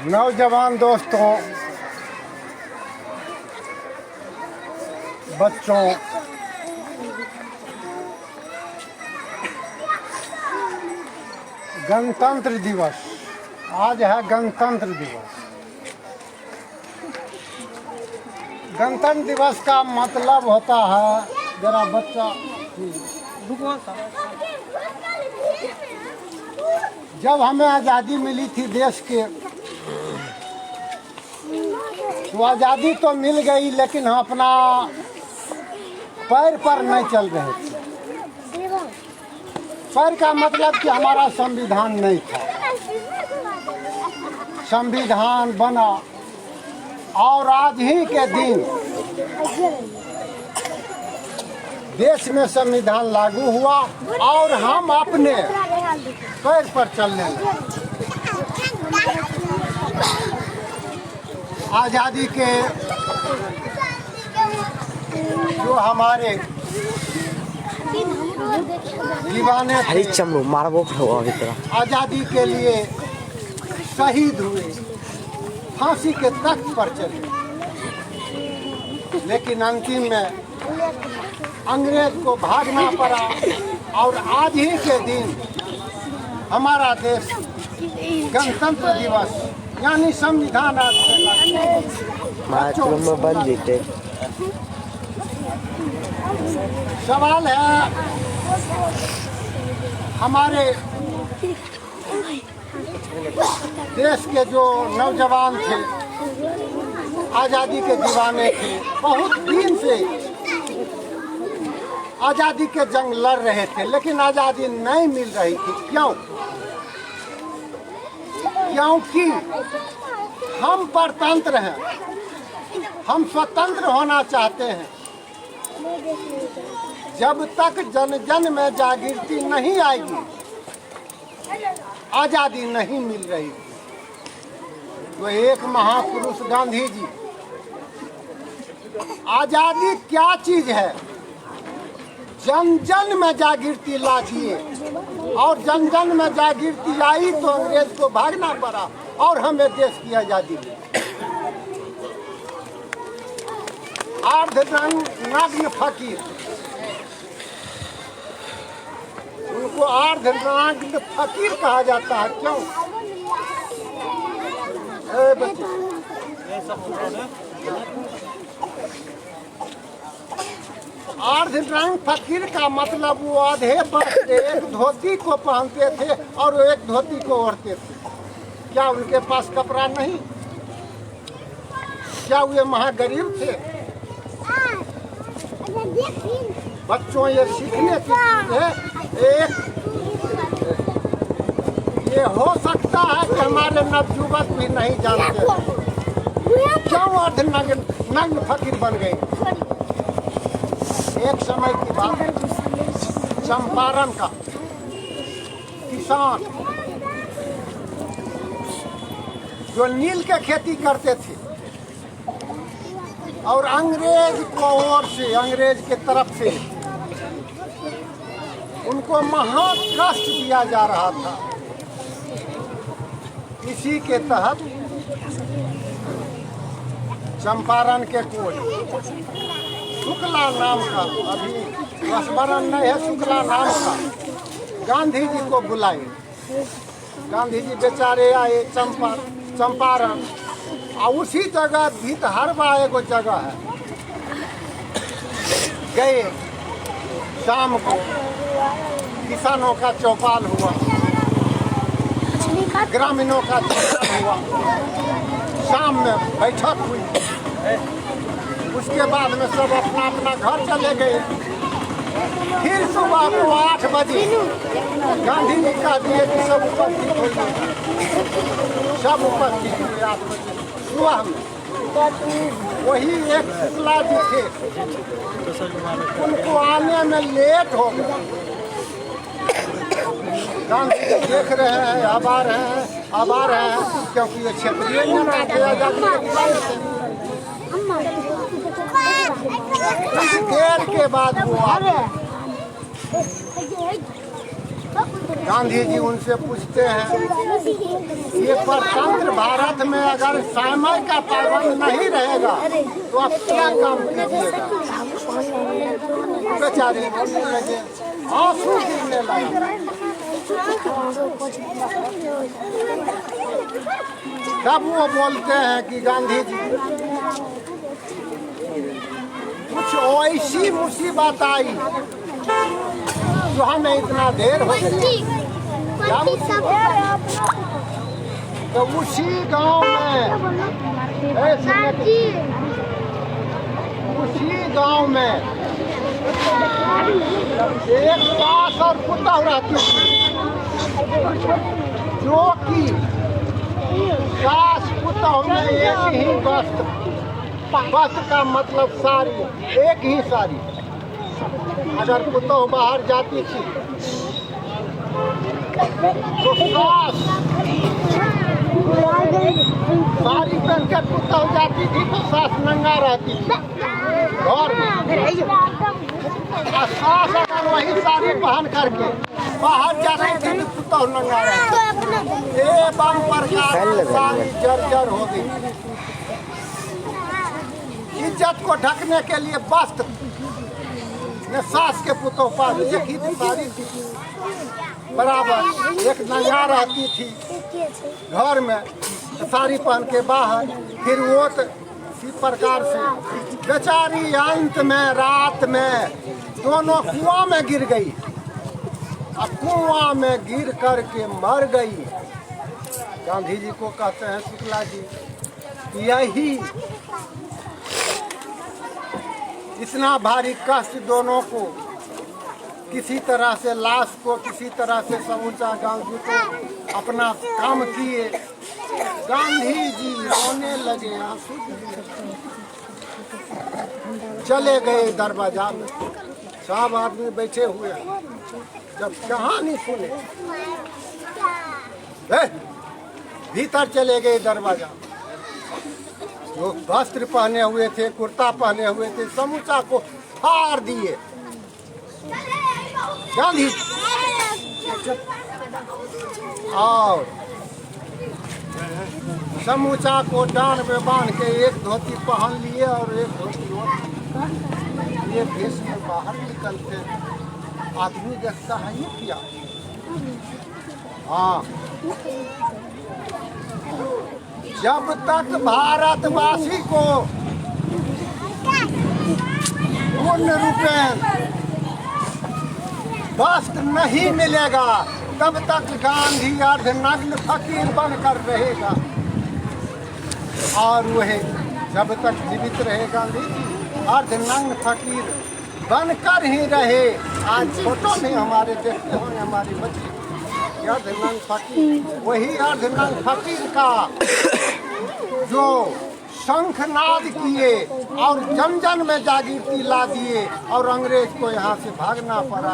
नौजवान दोस्तों, बच्चों, गणतंत्र दिवस आज है। गणतंत्र दिवस। गणतंत्र दिवस का मतलब होता है, जरा बच्चा, जब हमें आज़ादी मिली थी देश के, तो आज़ादी तो मिल गई, लेकिन हम अपना पैर पर नहीं चल रहे थे। पैर का मतलब कि हमारा संविधान नहीं था। संविधान बना और आज ही के दिन देश में संविधान लागू हुआ और हम अपने पैर पर चलने लगे। आज़ादी के जो हमारे दीवाने थे, आज़ादी के लिए शहीद हुए, फांसी के तख्त पर चले, लेकिन अंतिम में अंग्रेज को भागना पड़ा। और आज ही के दिन हमारा देश गणतंत्र दिवस यानी संविधान आज सवाल है, हमारे देश के जो नौजवान थे, आज़ादी के दीवाने थे, बहुत दिन से आज़ादी के जंग लड़ रहे थे, लेकिन आज़ादी नहीं मिल रही थी। क्यों? क्योंकि हम परतंत्र हैं, हम स्वतंत्र होना चाहते हैं। जब तक जन जन में जागृति नहीं आएगी, आज़ादी नहीं मिल रही। तो एक महापुरुष गांधी जी, आज़ादी क्या चीज है, जन जन में जागृति लाइए, और जन जन में जागृति आई तो अंग्रेज को भागना पड़ा और हमें देश की आज़ादी मिली। अर्धनग्न फकीर, उनको अर्धनग्न फकीर कहा जाता है। क्यों? अर्धनग्न फकीर का मतलब वो आधे पर एक धोती को पहनते थे और एक धोती को ओढ़ते थे। क्या उनके पास कपड़ा नहीं? क्या वे महागरीब थे? बच्चों, ये सीखने की चीज है। एक ये हो सकता है कि हमारे नवयुवक भी नहीं जानते क्यों अर्धनग्न फकीर बन गए। एक समय की बात, चंपारण का किसान जो नील के खेती करते थे, और अंग्रेज को ओर से, अंग्रेज के तरफ से उनको महा कष्ट दिया जा रहा था। इसी के तहत चंपारण के कोई शुक्ला नाम का, अभी स्मरण नहीं है, शुक्ला नाम का गांधी जी को बुलाए। गांधी जी बेचारे आए चंपारण, और उसी जगह भीतहरवा एगो जगह है, गए। शाम को किसानों का चौपाल हुआ, ग्रामीणों का चौपाल हुआ, शाम में बैठक हुई। उसके बाद में सब अपना अपना घर चले गए। फिर सुबह को 8 बजे गांधी जी का दिए कि सब उपस्थित हुए, सब उपस्थित हुए 8 बजे सुबह में। वही एक शुक्ला जी थे, उनको आने में लेट हो गया। गांधी जी देख रहे हैं, अब आ रहे हैं, क्योंकि ये क्षेत्रीय नेता थे, आजादी के दीवाने थे। कुछ देर के बाद वो आ गए। गांधी जी उनसे पूछते हैं, ये स्वतंत्र भारत में अगर समय का पाबंद नहीं रहेगा तो आप क्या काम कीजिएगा? बेचारे रोने लगे, आंसू गिरने लगे। तब वो बोलते हैं कि गांधी जी कुछ ऐसी मुसीबत आई जो हमें इतना देर हो गई। तो उसी गांव में एक सास और पुतौह रहती थी, जो कि सास पुतौह में एक ही वस्त्र का मतलब साड़ी, एक ही साड़ी। अगर पुतौह बाहर जाती थी तो सास साड़ी पहन कर पुतौह जाती थी तो सास नंगा रहती थी घर में। और सास अगर वही साड़ी पहन करके बाहर जाती थी तो पुतौह नंगा रहती। एवं प्रकार साड़ी जर्जर हो गई। इज्जत को ढकने के लिए वस्त्र ने सास के पुतौह पर एक ही साड़ी थी बराबर, एक नंगा रहती थी घर में, साड़ी पहन के बाहर। फिर वो तो इसी प्रकार से बेचारी अंत में रात में दोनों कुआं में गिर गई। अब कुआं में गिर करके मर गई। गांधी जी को कहते हैं, शुक्ला जी यही इतना भारी कष्ट दोनों को, किसी तरह से लाश को किसी तरह से समूचा गांधी को अपना काम किए। गांधी जी रोने लगे, आंसू चले गए दरवाजा में। सब आदमी बैठे हुए हैं। जब कहानी सुने भीतर चले गए दरवाजा। जो वस्त्र पहने हुए थे, कुर्ता पहने हुए थे, समूचा को फाड़ दिए। गांधी और समूचा को डांड में बांध के एक धोती पहन लिए और एक धोती ये भेष में बाहर निकलते। आदमी देखता है ये क्या? हाँ, जब तक भारतवासी को पूर्ण रूपेण वस्त्र नहीं मिलेगा तब तक गांधी अर्धनग्न फकीर बनकर रहेगा। और वह जब तक जीवित रहे गांधी अर्धनग्न फकीर बनकर ही रहे। आज फोटो में हमारे देखते होंगे हमारी बच्ची अर्धनग्न फकीर, वही अर्धनग्न फकीर का जो शंखनाद किए और जन जन में जागृति ला दिए और अंग्रेज को यहाँ से भागना पड़ा।